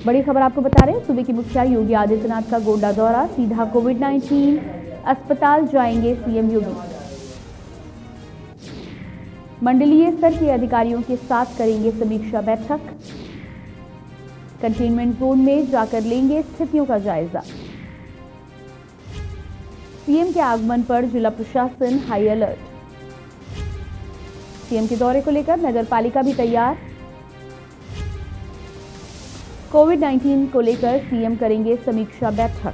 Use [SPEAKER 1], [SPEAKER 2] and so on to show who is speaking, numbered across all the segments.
[SPEAKER 1] बड़ी खबर आपको बता रहे हैं, सूबे की मुखिया योगी आदित्यनाथ का गोंडा दौरा, सीधा कोविड-19 अस्पताल जाएंगे सीएम योगी। मंडलीय स्तर के अधिकारियों के साथ करेंगे समीक्षा बैठक, कंटेनमेंट जोन में जाकर लेंगे स्थितियों का जायजा। सीएम के आगमन पर जिला प्रशासन हाई अलर्ट। सीएम के दौरे को लेकर नगर पालिका भी तैयार। कोविड-19 को लेकर सीएम करेंगे समीक्षा बैठक।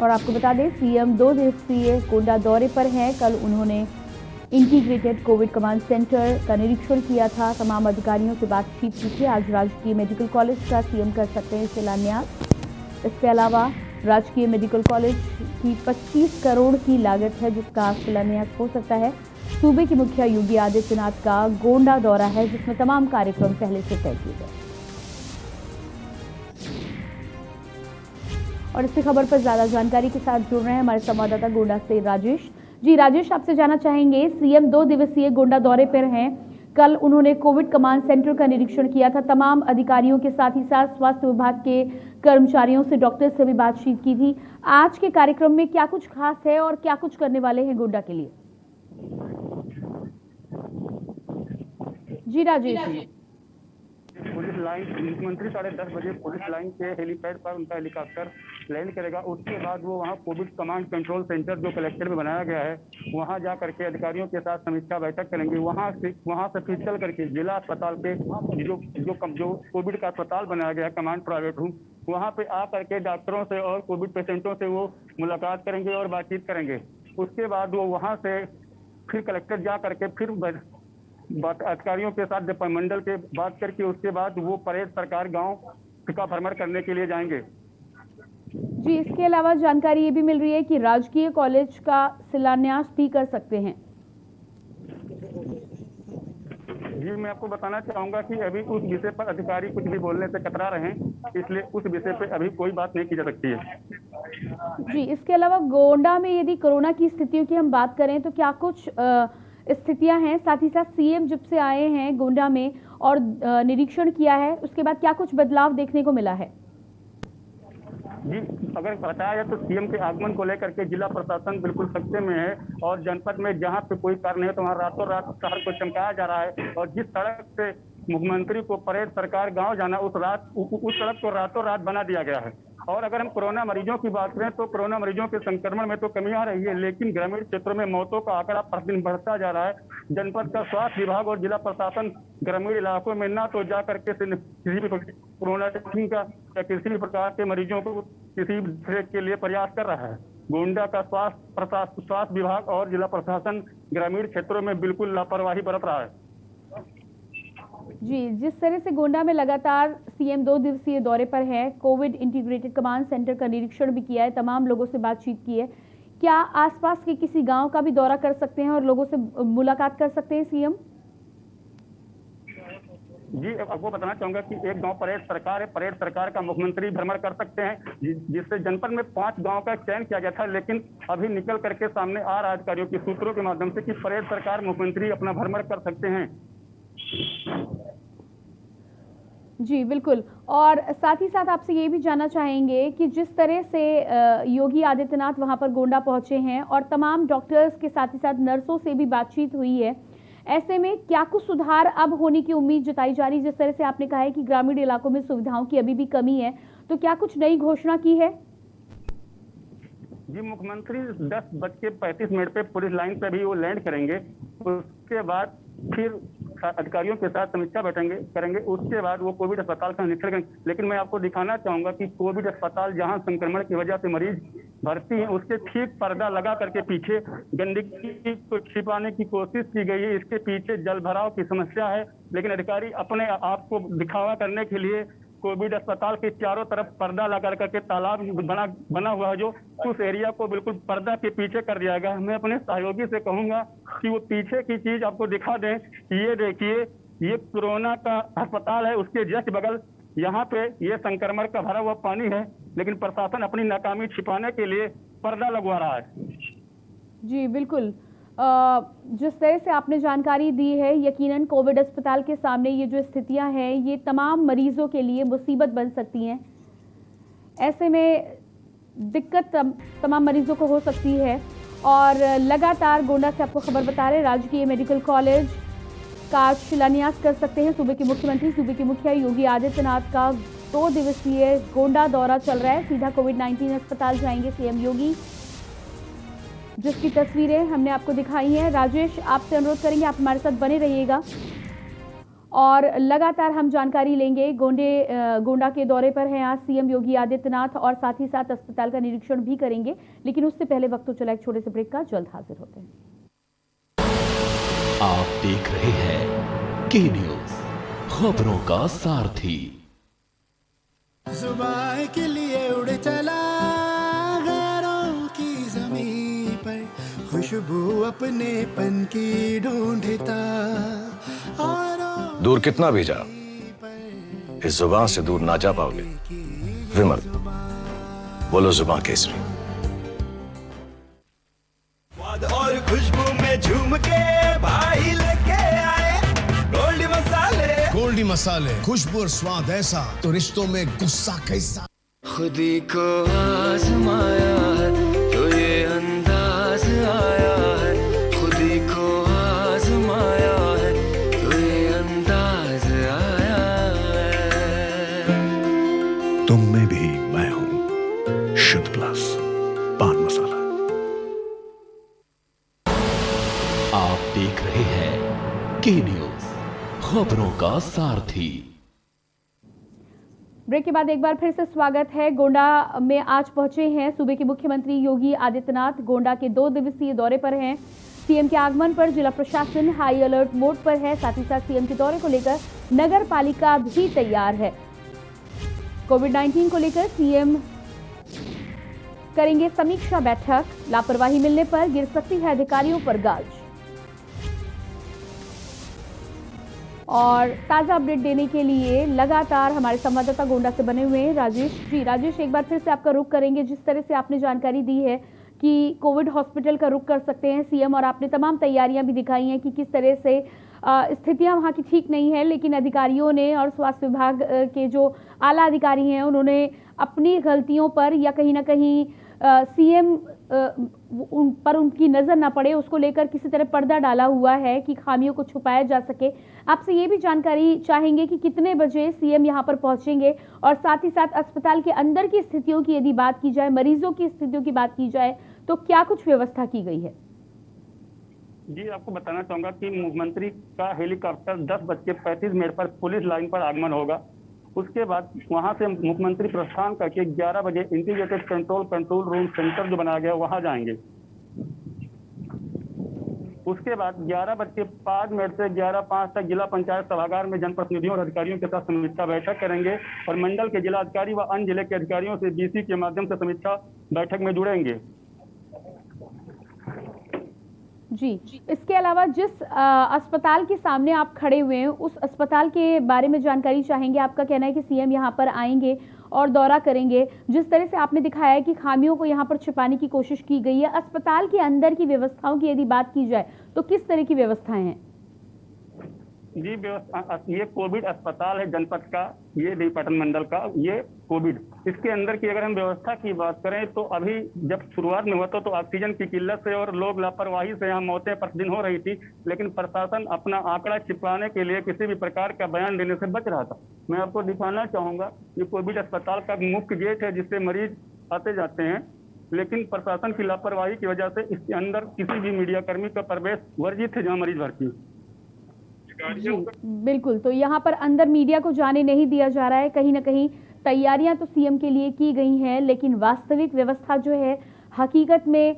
[SPEAKER 1] और आपको बता दें, सीएम 2 दिवसीय गोंडा दौरे पर हैं। कल उन्होंने इंटीग्रेटेड कोविड कमांड सेंटर का निरीक्षण किया था, तमाम अधिकारियों से बातचीत की थी। आज राजकीय मेडिकल कॉलेज का सीएम कर सकते हैं शिलान्यास। इसके अलावा राजकीय मेडिकल कॉलेज की 25 करोड़ की लागत है, जिसका शिलान्यास हो सकता है। सूबे की मुखिया योगी आदित्यनाथ का गोंडा दौरा है, जिसमें तमाम कार्यक्रम पहले से तय किए गए। और इसी खबर पर ज्यादा जानकारी के साथ जुड़ रहे हैं हमारे संवाददाता गोंडा से राजेश। जी राजेश, आपसे जानना चाहेंगे, सीएम 2 दिवसीय गोंडा दौरे पर हैं। कल उन्होंने कोविड कमांड सेंटर का निरीक्षण किया था, तमाम अधिकारियों के साथ ही साथ स्वास्थ्य विभाग के कर्मचारियों से, डॉक्टर से भी बातचीत की थी। आज के कार्यक्रम में क्या कुछ खास है और क्या कुछ करने वाले हैं गोंडा के लिए? जी राजेश।
[SPEAKER 2] पुलिस लाइन, मुख्यमंत्री 10:30 बजे पुलिस लाइन के हेलीपैड पर उनका हेलीकॉप्टर लैंड करेगा। उसके बाद वो वहाँ कोविड कमांड कंट्रोल सेंटर जो कलेक्टर में बनाया गया है, वहाँ जा करके अधिकारियों के साथ समीक्षा बैठक करेंगे। वहाँ से फिजिकल करके जिला अस्पताल के जो कोविड का अस्पताल बनाया गया है, कमांड प्राइवेट रूम, वहाँ पे आ करके डॉक्टरों से और कोविड पेशेंटों से वो मुलाकात करेंगे और बातचीत करेंगे। उसके बाद वो वहाँ से फिर कलेक्टर जा करके फिर अधिकारियों के साथ मंडल के बात करके उसके बाद वो परेड सरकार गांव का भ्रमण करने के लिए जाएंगे।
[SPEAKER 1] जी, इसके अलावा जानकारी ये भी मिल रही है कि राजकीय कॉलेज का शिलान्यास भी कर सकते हैं।
[SPEAKER 2] जी, मैं आपको बताना चाहूंगा कि अभी उस विषय पर अधिकारी कुछ भी बोलने से कतरा रहे हैं, इसलिए उस विषय पे अभी कोई बात नहीं की जा सकती है।
[SPEAKER 1] जी, इसके अलावा गोंडा में यदि कोरोना की स्थितियों की हम बात करें तो क्या कुछ स्थितियां हैं? साथ ही साथ सीएम जब से आए हैं गोंडा में और निरीक्षण किया है, उसके बाद क्या कुछ बदलाव देखने को मिला है?
[SPEAKER 2] जी, अगर बताया जाए तो सीएम के आगमन को लेकर के जिला प्रशासन बिल्कुल सख्ते में है और जनपद में जहां पे कोई कार्य नहीं है तो वहां रातों रात शहर को चमकाया जा रहा है। और जिस सड़क से मुख्यमंत्री को परेड सरकार गांव जाना, उस सड़क को रातों रात बना दिया गया है। और अगर हम कोरोना मरीजों की बात करें तो कोरोना मरीजों के संक्रमण में तो कमी आ रही है, लेकिन ग्रामीण क्षेत्रों में मौतों का आंकड़ा प्रतिदिन बढ़ता जा रहा है। जनपद का स्वास्थ्य विभाग और जिला प्रशासन ग्रामीण इलाकों में ना तो जा करके किसी भी कोरोना टेस्टिंग का या किसी भी प्रकार के मरीजों को किसी भी के लिए प्रयास कर रहा है। गोंडा का स्वास्थ्य विभाग और जिला प्रशासन ग्रामीण क्षेत्रों में बिल्कुल लापरवाही बरत रहा है।
[SPEAKER 1] जी, जिस तरह से गोंडा में लगातार सीएम 2 दिवसीय दौरे पर है, कोविड इंटीग्रेटेड कमांड सेंटर का निरीक्षण भी किया है, तमाम लोगों से बातचीत की है, क्या आसपास के किसी गांव का भी दौरा कर सकते हैं और लोगों से मुलाकात कर सकते हैं सीएम?
[SPEAKER 2] जी, आपको बताना चाहूंगा कि एक गांव परेड सरकार है, परेड सरकार का मुख्यमंत्री भ्रमण कर सकते हैं, जिससे जनपद में 5 गांव का चयन किया गया था, लेकिन अभी निकल करके सामने आ रहा है अधिकारियों की सूत्रों के माध्यम से कि परेड सरकार मुख्यमंत्री अपना भ्रमण कर सकते हैं।
[SPEAKER 1] जी बिल्कुल, और साथ ही साथ आपसे ये भी जानना चाहेंगे कि जिस तरह से योगी आदित्यनाथ वहां पर गोंडा पहुंचे हैं और तमाम डॉक्टर्स के साथ ही साथ नर्सों से भी बातचीत हुई है, ऐसे में क्या कुछ सुधार अब होने की उम्मीद जताई जा रही? जिस तरह से आपने कहा है कि ग्रामीण इलाकों में सुविधाओं की अभी भी कमी है, तो क्या कुछ नई घोषणा की है?
[SPEAKER 2] जी, मुख्यमंत्री 10:35 पे पुलिस लाइन पे भी वो लैंड करेंगे। उसके बाद फिर अधिकारियों के साथ समीक्षा करेंगे। उसके बाद वो कोविड अस्पताल का निरीक्षण करेंगे। लेकिन मैं आपको दिखाना चाहूंगा कि कोविड अस्पताल जहां संक्रमण की वजह से मरीज भर्ती हैं, उसके ठीक पर्दा लगा करके पीछे गंदगी को छिपाने की कोशिश की गई है। इसके पीछे जल भराव की समस्या है, लेकिन अधिकारी अपने आप को दिखावा करने के लिए कोविड अस्पताल के चारों तरफ पर्दा लगा करके तालाब बना हुआ है, जो उस एरिया को बिल्कुल पर्दा के पीछे कर दिया गया। मैं अपने सहयोगी से कहूंगा कि वो पीछे की चीज आपको दिखा दें। ये देखिए, ये कोरोना का अस्पताल है, उसके जस्ट बगल यहाँ पे ये संक्रमण का भरा हुआ पानी है, लेकिन प्रशासन अपनी नाकामी छिपाने के लिए पर्दा लगवा रहा है।
[SPEAKER 1] जी बिल्कुल, जिस तरह से आपने जानकारी दी है, यकीनन कोविड अस्पताल के सामने ये जो स्थितियां हैं ये तमाम मरीजों के लिए मुसीबत बन सकती हैं। ऐसे में दिक्कत तमाम मरीजों को हो सकती है और लगातार गोंडा से आपको खबर बता रहे राजकीय मेडिकल कॉलेज का शिलान्यास कर सकते हैं सूबे के मुख्यमंत्री। सूबे के मुखिया योगी आदित्यनाथ का 2 दिवसीय गोंडा दौरा चल रहा है। सीधा कोविड-19 अस्पताल जाएंगे सीएम योगी, जिसकी तस्वीरें हमने आपको दिखाई हैं। राजेश, आपसे अनुरोध करेंगे आप हमारे साथ बने रहिएगा और लगातार हम जानकारी लेंगे। गोंडा के दौरे पर हैं आज सीएम योगी आदित्यनाथ और साथ ही साथ अस्पताल का निरीक्षण भी करेंगे, लेकिन उससे पहले वक्त तो चला एक छोटे से ब्रेक का। जल्द हाजिर होते हैं।
[SPEAKER 3] आप देख रहे हैं के न्यूज, खबरों का सारथी।
[SPEAKER 4] जुबान के लिए उड़ चला गैरों की ज़मीं पर, खुशबू अपने पन की ढूंढता और
[SPEAKER 5] दूर कितना भी जा, इस जुबान से दूर ना जा पाओगे। विमल, बोलो जुबान केसरी।
[SPEAKER 4] और खुशबू में झूम के भाई लेके आए गोल्डी मसाले, खुशबू और स्वाद ऐसा तो रिश्तों में गुस्सा कैसा। खुदी को आजमाया है तो ये अंदाज आया है, खुदी को आजमाया है तो ये अंदाज आया है।
[SPEAKER 6] तुम में भी मैं हूं, शुद्ध प्लस पान मसाला।
[SPEAKER 3] आप देख रहे हैं के न्यूज, खबरों का सारथी।
[SPEAKER 1] ब्रेक के बाद एक बार फिर से स्वागत है। गोंडा में आज पहुंचे हैं सूबे के मुख्यमंत्री योगी आदित्यनाथ। गोंडा के 2 दिवसीय दौरे पर हैं। सीएम के आगमन पर जिला प्रशासन हाई अलर्ट मोड पर है। साथ ही साथ सीएम के दौरे को लेकर नगर पालिका भी तैयार है। कोविड-19 को लेकर सीएम करेंगे समीक्षा बैठक। लापरवाही मिलने पर गिर सकती है अधिकारियों पर गाज। और ताजा अपडेट देने के लिए लगातार हमारे संवाददाता गोंडा से बने हुए हैं राजेश जी। राजेश, एक बार फिर से आपका रुख करेंगे। जिस तरह से आपने जानकारी दी है कि कोविड हॉस्पिटल का रुख कर सकते हैं सीएम, और आपने तमाम तैयारियां भी दिखाई हैं कि किस तरह से स्थितियां वहां की ठीक नहीं है, लेकिन अधिकारियों ने और स्वास्थ्य विभाग के जो आला अधिकारी हैं उन्होंने अपनी गलतियों पर या कहीं ना कहीं सीएम उन पर उनकी नजर ना पड़े उसको लेकर किसी तरह पर्दा डाला हुआ है कि खामियों को छुपाया जा सके। आपसे ये भी जानकारी चाहेंगे कि कितने बजे सीएम यहां पर पहुंचेंगे और साथ ही साथ अस्पताल के अंदर की स्थितियों की यदि बात की जाए, मरीजों की स्थितियों की बात की जाए, तो क्या कुछ व्यवस्था की गई है?
[SPEAKER 2] जी, आपको बताना चाहूंगा कि मुख्यमंत्री का हेलीकॉप्टर 10:35 पर पुलिस लाइन पर आगमन होगा। उसके बाद वहां से मुख्यमंत्री प्रस्थान करके 11 बजे इंटीग्रेटेड कंट्रोल रूम सेंटर जो बनाया गया वहां जाएंगे। उसके बाद 11:05 से 11:05 तक जिला पंचायत सभागार में जनप्रतिनिधियों और अधिकारियों के साथ समीक्षा बैठक करेंगे और मंडल के जिला अधिकारी व अन्य जिले के अधिकारियों से बीसी के माध्यम से समीक्षा बैठक में जुड़ेंगे।
[SPEAKER 1] जी, इसके अलावा जिस अस्पताल के सामने आप खड़े हुए हैं उस अस्पताल के बारे में जानकारी चाहेंगे। आपका कहना है कि सीएम यहां पर आएंगे और दौरा करेंगे। जिस तरह से आपने दिखाया है कि खामियों को यहां पर छिपाने की कोशिश की गई है, अस्पताल के अंदर की व्यवस्थाओं की यदि बात की जाए तो किस तरह की व्यवस्थाएं हैं?
[SPEAKER 2] जी, ये कोविड अस्पताल है जनपद का, ये देवीपाटन मंडल का, ये कोविड। इसके अंदर की अगर हम व्यवस्था की बात करें तो अभी जब शुरुआत में हुआ तो ऑक्सीजन की किल्लत से और लोग लापरवाही से यहाँ मौतें प्रतिदिन हो रही थी, लेकिन प्रशासन अपना आंकड़ा छिपाने के लिए किसी भी प्रकार का बयान देने से बच रहा था। मैं आपको दिखाना चाहूंगा, ये कोविड अस्पताल का मुख्य गेट है जिससे मरीज आते जाते हैं, लेकिन प्रशासन की लापरवाही की वजह से इसके अंदर किसी भी मीडिया कर्मी का प्रवेश वर्जित है जहाँ मरीज भर्ती है।
[SPEAKER 1] बिल्कुल, तो यहाँ पर अंदर मीडिया को जाने नहीं दिया जा रहा है। कहीं ना कहीं तैयारियां तो सीएम के लिए की गई हैं, लेकिन वास्तविक व्यवस्था जो है, हकीकत में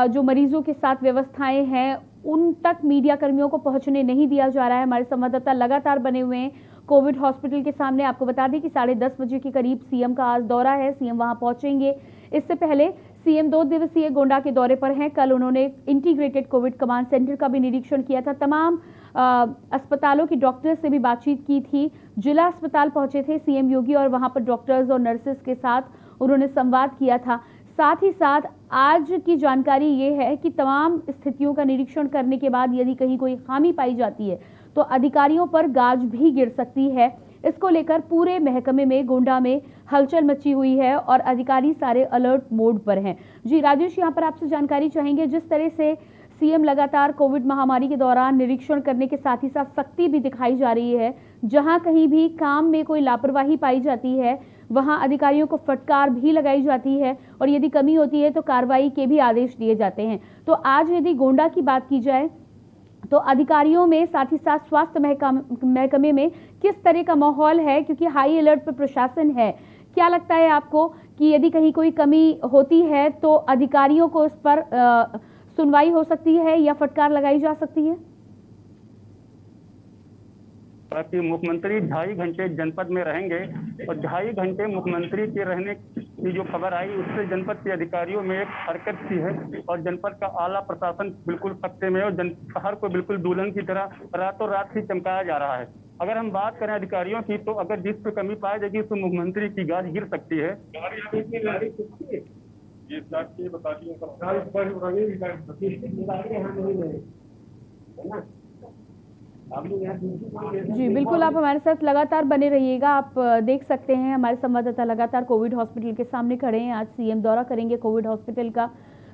[SPEAKER 1] जो मरीजों के साथ व्यवस्थाएं हैं उन तक मीडिया कर्मियों को पहुंचने नहीं दिया जा रहा है। हमारे संवाददाता लगातार बने हुए हैं कोविड हॉस्पिटल के सामने। आपको बता दें कि 10:30 बजे के करीब सीएम का आज दौरा है, सीएम वहां पहुंचेंगे। इससे पहले सीएम 2 दिवसीय गोंडा के दौरे पर हैं। कल उन्होंने इंटीग्रेटेड कोविड कमांड सेंटर का भी निरीक्षण किया था। तमाम अस्पतालों के डॉक्टर्स से भी बातचीत की थी। जिला अस्पताल पहुंचे थे सीएम योगी और वहां पर डॉक्टर्स और नर्सेस के साथ उन्होंने संवाद किया था। साथ ही साथ आज की जानकारी ये है कि तमाम स्थितियों का निरीक्षण करने के बाद यदि कहीं कोई खामी पाई जाती है तो अधिकारियों पर गाज भी गिर सकती है। इसको लेकर पूरे महकमे में गोंडा में हलचल मची हुई है और अधिकारी सारे अलर्ट मोड पर हैं। जी राजेश, यहाँ पर आपसे जानकारी चाहेंगे, जिस तरह से सीएम लगातार कोविड महामारी के दौरान निरीक्षण करने के साथ ही साथ सख्ती भी दिखाई जा रही है, जहां कहीं भी काम में कोई लापरवाही पाई जाती है वहां अधिकारियों को फटकार भी लगाई जाती है और यदि कमी होती है तो कार्रवाई के भी आदेश दिए जाते हैं। तो आज यदि गोंडा की बात की जाए तो अधिकारियों में साथ ही साथ स्वास्थ्य महकमे में किस तरह का माहौल है, क्योंकि हाई अलर्ट पर प्रशासन है। क्या लगता है आपको कि यदि कहीं कोई कमी होती है तो अधिकारियों को उस पर सुनवाई हो सकती है या फटकार लगाई जा सकती है?
[SPEAKER 2] कि मुख्यमंत्री 2.5 घंटे जनपद में रहेंगे और 2.5 घंटे मुख्यमंत्री के रहने की जो खबर आई उससे जनपद के अधिकारियों में एक हरकत सी है और जनपद का आला प्रशासन बिल्कुल खतरे में और शहर को बिल्कुल दुल्हन की तरह रातों रात ही चमकाया जा रहा है। अगर हम बात करें अधिकारियों की तो अगर जिस पे कमी पाई जाएगी तो मुख्यमंत्री की गाज गिर सकती है।
[SPEAKER 1] जी बिल्कुल, आप हमारे साथ लगातार बने रहिएगा। आप देख सकते हैं हमारे संवाददाता लगातार कोविड हॉस्पिटल के सामने खड़े हैं। आज सीएम दौरा करेंगे कोविड हॉस्पिटल का।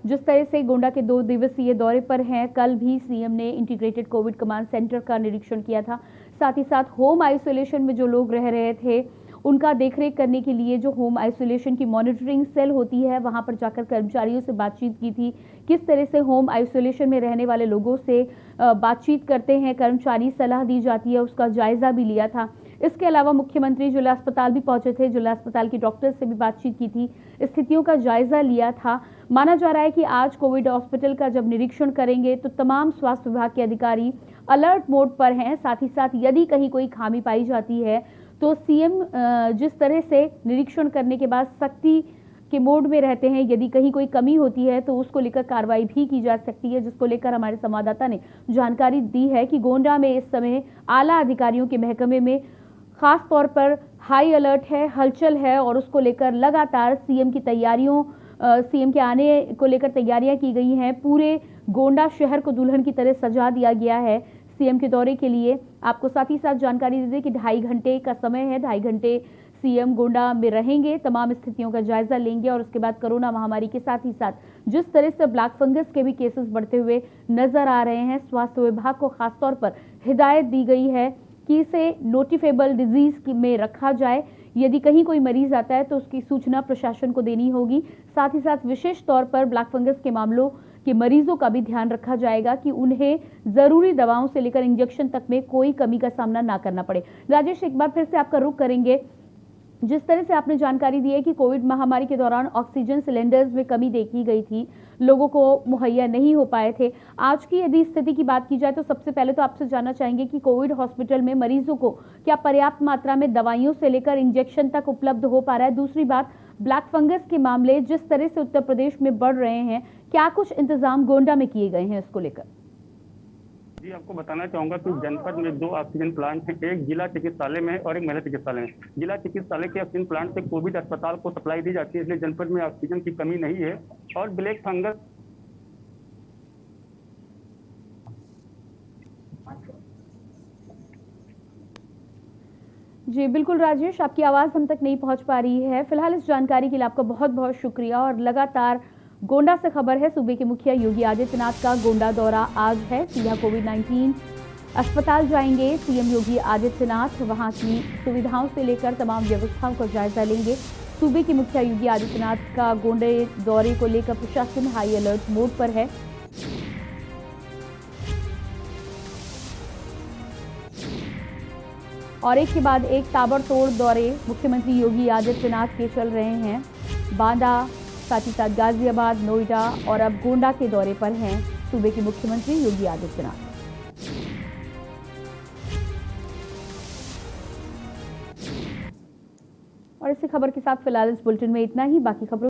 [SPEAKER 1] जिस तरह से गोंडा के 2 दिवसीय दौरे पर हैं, कल भी सीएम ने इंटीग्रेटेड कोविड कमांड सेंटर का निरीक्षण किया था। साथ ही साथ होम आइसोलेशन में जो लोग रह रहे थे उनका देखरेख करने के लिए जो होम आइसोलेशन की मॉनिटरिंग सेल होती है वहां पर जाकर कर्मचारियों से बातचीत की थी। किस तरह से होम आइसोलेशन में रहने वाले लोगों से बातचीत करते हैं कर्मचारी, सलाह दी जाती है, उसका जायजा भी लिया था। इसके अलावा मुख्यमंत्री जिला अस्पताल भी पहुंचे थे, जिला अस्पताल की डॉक्टर से भी बातचीत की थी, स्थितियों का जायजा लिया था। माना जा रहा है कि आज कोविड हॉस्पिटल का जब निरीक्षण करेंगे तो तमाम स्वास्थ्य विभाग के अधिकारी अलर्ट मोड पर हैं। साथ ही साथ यदि कहीं कोई खामी पाई जाती है तो सीएम जिस तरह से निरीक्षण करने के बाद सख्ती के मोड में रहते हैं, यदि कहीं कोई कमी होती है तो उसको लेकर कार्रवाई भी की जा सकती है, जिसको लेकर हमारे संवाददाता ने जानकारी दी है कि गोंडा में इस समय आला अधिकारियों के महकमे में खास तौर पर हाई अलर्ट है, हलचल है और उसको लेकर लगातार सीएम के आने को लेकर तैयारियां की गई हैं। पूरे गोंडा शहर को दुल्हन की तरह सजा दिया गया है सीएम के दौरे के लिए। आपको साथ ही साथ जानकारी दे दें कि 2.5 घंटे का समय है, 2.5 घंटे सीएम गोंडा में रहेंगे, तमाम स्थितियों का जायजा लेंगे और उसके बाद कोरोना महामारी के साथ ही साथ जिस तरह से ब्लैक फंगस के भी केसेस बढ़ते हुए नजर आ रहे हैं, स्वास्थ्य विभाग को खासतौर पर हिदायत दी गई है कि इसे नोटिफेबल डिजीज में रखा जाए। यदि कहीं कोई मरीज आता है तो उसकी सूचना प्रशासन को देनी होगी। साथ ही साथ विशेष तौर पर ब्लैक फंगस के मामलों के मरीजों का भी ध्यान रखा जाएगा कि उन्हें जरूरी दवाओं से लेकर इंजेक्शन तक में कोई कमी का सामना ना करना पड़े। राजेश, एक बार फिर से आपका रुख करेंगे। जिस तरह से आपने जानकारी दी है कि कोविड महामारी के दौरान ऑक्सीजन सिलेंडर्स में कमी देखी गई थी, लोगों को मुहैया नहीं हो पाए थे। आज की यदि स्थिति की बात की जाए तो सबसे पहले तो आपसे जानना चाहेंगे कि कोविड हॉस्पिटल में मरीजों को क्या पर्याप्त मात्रा में दवाइयों से लेकर इंजेक्शन तक उपलब्ध हो पा रहा है? दूसरी बात, ब्लैक फंगस के मामले जिस तरह से उत्तर प्रदेश में बढ़ रहे हैं, क्या कुछ इंतजाम गोंडा में किए गए हैं इसको लेकर?
[SPEAKER 2] जी, आपको बताना चाहूंगा कि जनपद में 2 ऑक्सीजन प्लांट हैं, एक जिला चिकित्सालय में और एक महिला चिकित्सालय में। जिला चिकित्सालय के ऑक्सीजन प्लांट से कोविड अस्पताल को सप्लाई दी जाती है, इसलिए जनपद में ऑक्सीजन की कमी नहीं है। और ब्लैक फंगस
[SPEAKER 1] जी बिल्कुल राजेश, आपकी आवाज़ हम तक नहीं पहुंच पा रही है। फिलहाल इस जानकारी के लिए आपका बहुत बहुत शुक्रिया। और लगातार गोंडा से खबर है, सूबे के मुखिया योगी आदित्यनाथ का गोंडा दौरा आज है। सीधा कोविड-19 अस्पताल जाएंगे सीएम योगी आदित्यनाथ, वहां की सुविधाओं से लेकर तमाम व्यवस्थाओं का जायजा लेंगे। सूबे के मुखिया योगी आदित्यनाथ का गोंडे दौरे को लेकर प्रशासन हाई अलर्ट मोड पर है। और एक के बाद एक ताबड़तोड़ दौरे मुख्यमंत्री योगी आदित्यनाथ के चल रहे हैं। बांदा, साथ ही साथ गाजियाबाद, नोएडा और अब गोंडा के दौरे पर हैं सूबे के मुख्यमंत्री योगी आदित्यनाथ। और इसी खबर के साथ फिलहाल इस बुलेटिन में इतना ही। बाकी खबरों